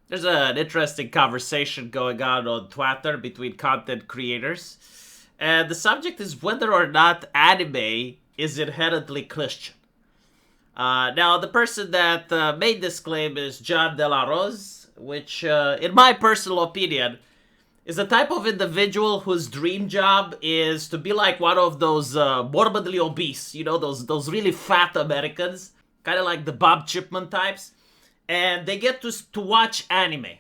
There's an interesting conversation going on Twitter between content creators. And the subject is whether or not anime is inherently Christian. Now, the person that made this claim is John De La Rose, which, in my personal opinion, is the type of individual whose dream job is to be like one of those morbidly obese, those really fat Americans, kind of like the Bob Chipman types, and they get to watch anime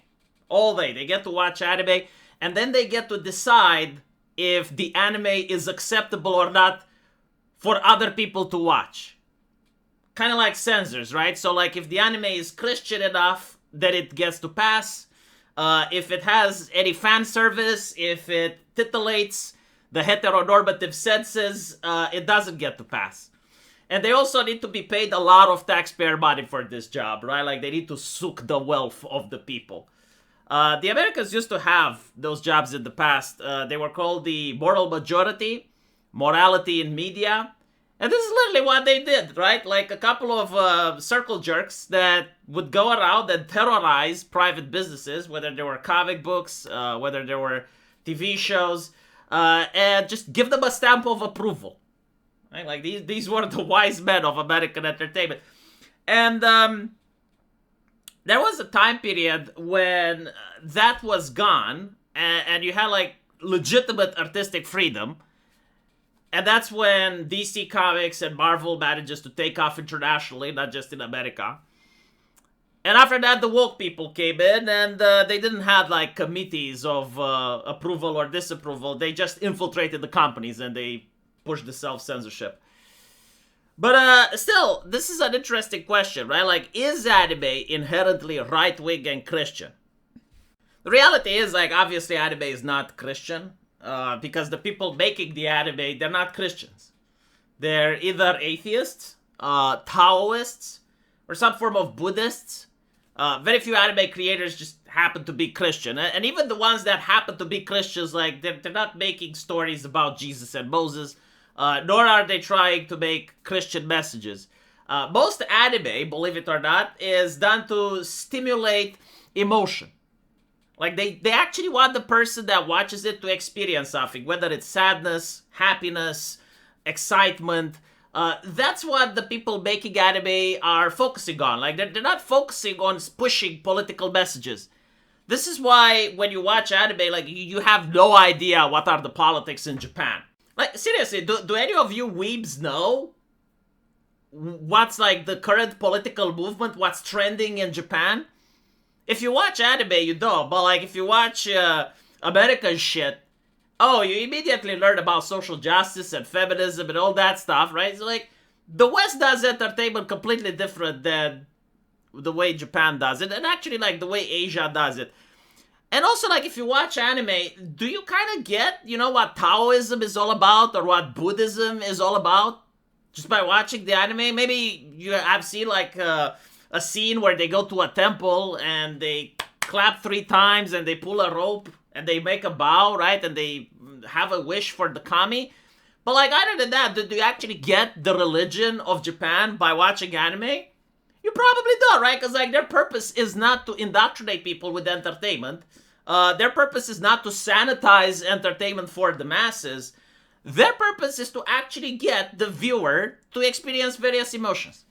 all day. They get to watch anime, and then they get to decide if the anime is acceptable or not for other people to watch. Kind of like censors, right? So like if the anime is Christian enough, then it gets to pass. If it has any fan service, if it titillates the heteronormative senses, it doesn't get to pass. And they also need to be paid a lot of taxpayer money for this job, right? Like they need to soak the wealth of the people. The Americans used to have those jobs in the past. They were called the moral majority, morality in media. And this is literally what they did, right? Like a couple of circle jerks that would go around and terrorize private businesses, whether they were comic books, whether they were TV shows, and just give them a stamp of approval. Right? Like these were the wise men of American entertainment. And there was a time period when that was gone, and you had like legitimate artistic freedom. And that's when DC Comics and Marvel manages to take off internationally, not just in America. And after that, the woke people came in, and they didn't have like committees of approval or disapproval. They just infiltrated the companies and they pushed the self-censorship. But still, this is an interesting question, right? Like, is anime inherently right-wing and Christian? The reality is, like, obviously anime is not Christian. Because the people making the anime, they're not Christians. They're either atheists, Taoists, or some form of Buddhists. Very few anime creators just happen to be Christian. And even the ones that happen to be Christians, like, they're not making stories about Jesus and Moses, nor are they trying to make Christian messages. Most anime, believe it or not, is done to stimulate emotion. Like, they actually want the person that watches it to experience something, whether it's sadness, happiness, excitement. That's what the people making anime are focusing on. Like, they're not focusing on pushing political messages. This is why when you watch anime, like, you have no idea what are the politics in Japan. Like, seriously, do any of you weebs know what's, like, the current political movement, what's trending in Japan? If you watch anime, you don't. But, like, if you watch American shit, oh, you immediately learn about social justice and feminism and all that stuff, right? So, like, the West does entertainment completely different than the way Japan does it. And actually, like, the way Asia does it. And also, like, if you watch anime, do you kind of get, what Taoism is all about or what Buddhism is all about? Just by watching the anime? Maybe you have seen, like, a scene where they go to a temple and they clap 3 times and they pull a rope and they make a bow, right? And they have a wish for the kami. But, like, other than that, do you actually get the religion of Japan by watching anime? You probably don't, right? Because, like, their purpose is not to indoctrinate people with entertainment. Their purpose is not to sanitize entertainment for the masses. Their purpose is to actually get the viewer to experience various emotions.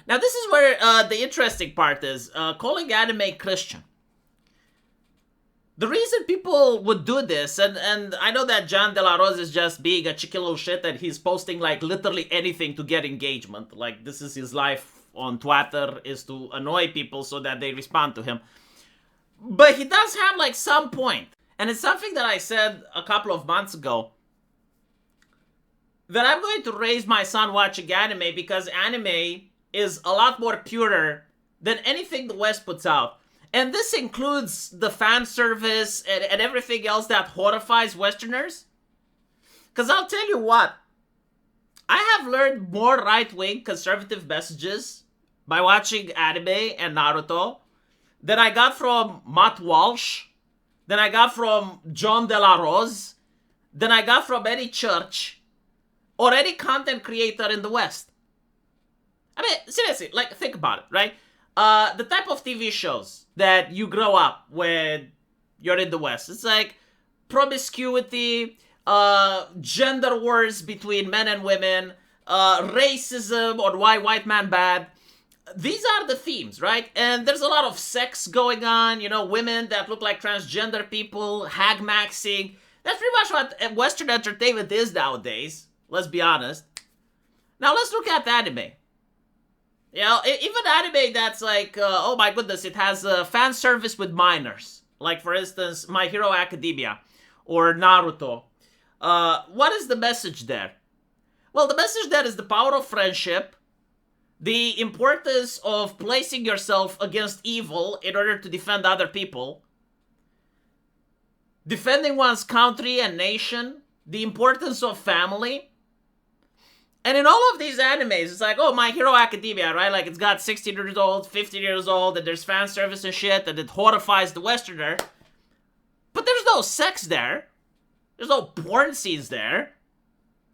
Now, this is where the interesting part is, calling anime Christian. The reason people would do this, and I know that John De La Rose is just being a cheeky little shit and he's posting, like, literally anything to get engagement. Like, this is his life on Twitter, is to annoy people so that they respond to him. But he does have, like, some point. And it's something that I said a couple of months ago. That I'm going to raise my son watching anime because anime is a lot more purer than anything the West puts out. And this includes the fan service and everything else that horrifies Westerners. Because I'll tell you what, I have learned more right-wing conservative messages by watching anime and Naruto than I got from Matt Walsh, than I got from John De La Rose, than I got from any church or any content creator in the West. I mean, seriously, like, think about it, right? the type of TV shows that you grow up when you're in the West. It's like promiscuity, gender wars between men and women, racism on why white man bad. These are the themes, right? And there's a lot of sex going on, women that look like transgender people, hag maxing. That's pretty much what Western entertainment is nowadays. Let's be honest. Now let's look at anime. Even anime that's like, oh my goodness, it has fan service with minors. Like, for instance, My Hero Academia or Naruto. What is the message there? Well, the message there is the power of friendship, the importance of placing yourself against evil in order to defend other people, defending one's country and nation, the importance of family. And in all of these animes, it's like, oh, My Hero Academia, right? Like, it's got 16 years old, 15 years old, and there's fan service and shit, and it horrifies the Westerner. But there's no sex there. There's no porn scenes there.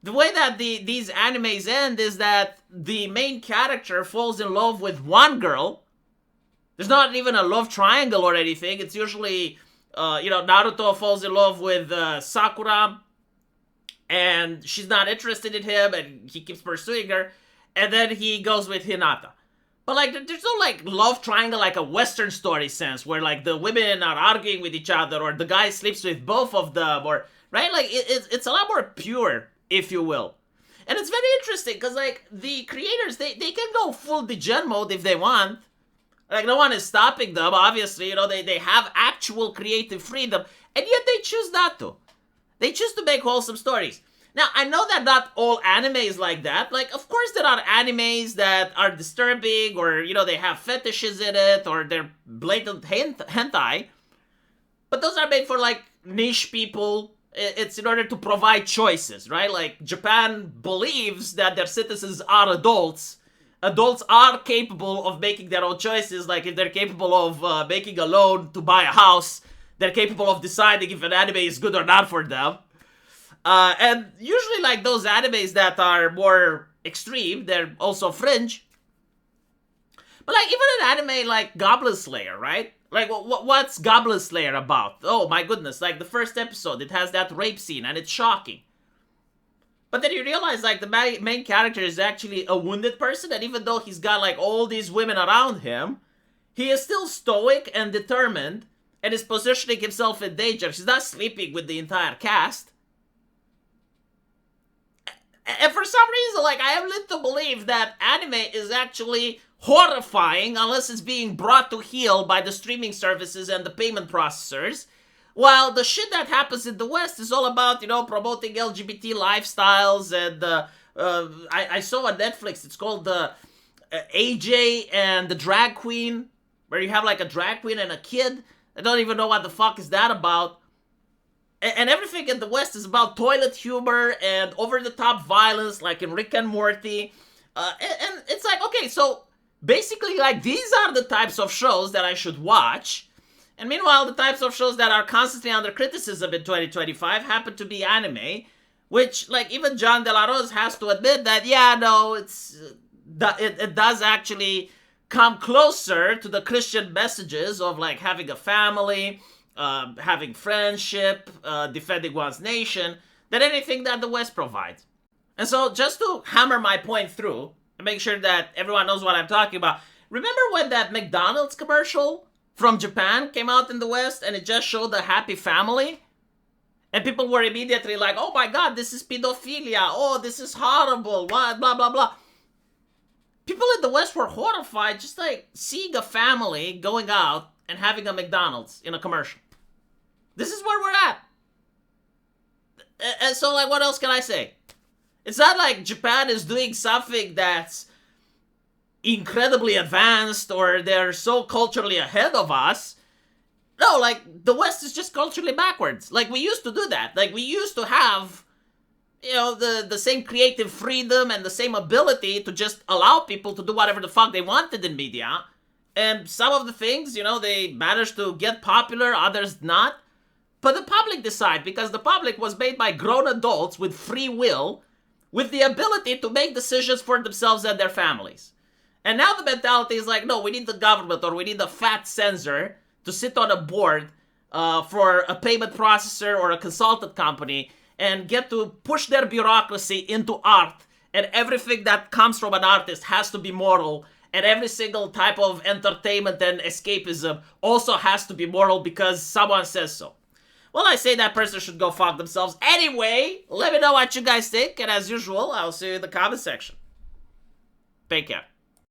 The way that these animes end is that the main character falls in love with one girl. There's not even a love triangle or anything. It's usually, Naruto falls in love with Sakura, and she's not interested in him, and he keeps pursuing her, and then he goes with Hinata. But, like, there's no, like, love triangle like a Western story sense, where, like, the women are arguing with each other, or the guy sleeps with both of them, or, right? Like, it's a lot more pure, if you will. And it's very interesting, because, like, the creators, they can go full degen mode if they want. Like, no one is stopping them, obviously, they have actual creative freedom, and yet they choose not to. They choose to make wholesome stories. Now, I know that not all anime is like that. Like, of course there are animes that are disturbing, or, they have fetishes in it, or they're blatant hentai. But those are made for, like, niche people. It's in order to provide choices, right? Like, Japan believes that their citizens are adults. Adults are capable of making their own choices. Like, if they're capable of making a loan to buy a house, they're capable of deciding if an anime is good or not for them. And usually, like, those animes that are more extreme, they're also fringe. But, like, even an anime like Goblin Slayer, right? Like, what's Goblin Slayer about? Oh, my goodness. Like, the first episode, it has that rape scene, and it's shocking. But then you realize, like, the main character is actually a wounded person, and even though he's got, like, all these women around him, he is still stoic and determined, and is positioning himself in danger. He's not sleeping with the entire cast. And for some reason, like, I am led to believe that anime is actually horrifying unless it's being brought to heel by the streaming services and the payment processors. While the shit that happens in the West is all about, promoting LGBT lifestyles. And I saw on Netflix, it's called the AJ and the Drag Queen, where you have, like, a drag queen and a kid. I don't even know what the fuck is that about. And everything in the West is about toilet humor and over-the-top violence, like in Rick and Morty. And it's like, okay, so basically, like, these are the types of shows that I should watch. And meanwhile, the types of shows that are constantly under criticism in 2025 happen to be anime, which, like, even John De La Rose has to admit that, yeah, no, it does actually come closer to the Christian messages of, like, having a family, having friendship, defending one's nation, than anything that the West provides. And so, just to hammer my point through, and make sure that everyone knows what I'm talking about, remember when that McDonald's commercial from Japan came out in the West, and it just showed a happy family? And people were immediately like, oh my god, this is pedophilia, oh, this is horrible, what, blah, blah, blah. People in the West were horrified just, like, seeing a family going out and having a McDonald's in a commercial. This is where we're at. And so, like, what else can I say? It's not like Japan is doing something that's incredibly advanced or they're so culturally ahead of us. No, like, the West is just culturally backwards. Like, we used to do that. Like, we used to have, the same creative freedom and the same ability to just allow people to do whatever the fuck they wanted in media. And some of the things, they managed to get popular, others not. But the public decide, because the public was made by grown adults with free will, with the ability to make decisions for themselves and their families. And now the mentality is like, no, we need the government or we need a fat censor to sit on a board for a payment processor or a consultant company and get to push their bureaucracy into art. And everything that comes from an artist has to be moral. And every single type of entertainment and escapism also has to be moral because someone says so. Well, I say that person should go fuck themselves. Anyway, let me know what you guys think. And as usual, I'll see you in the comment section. Take care.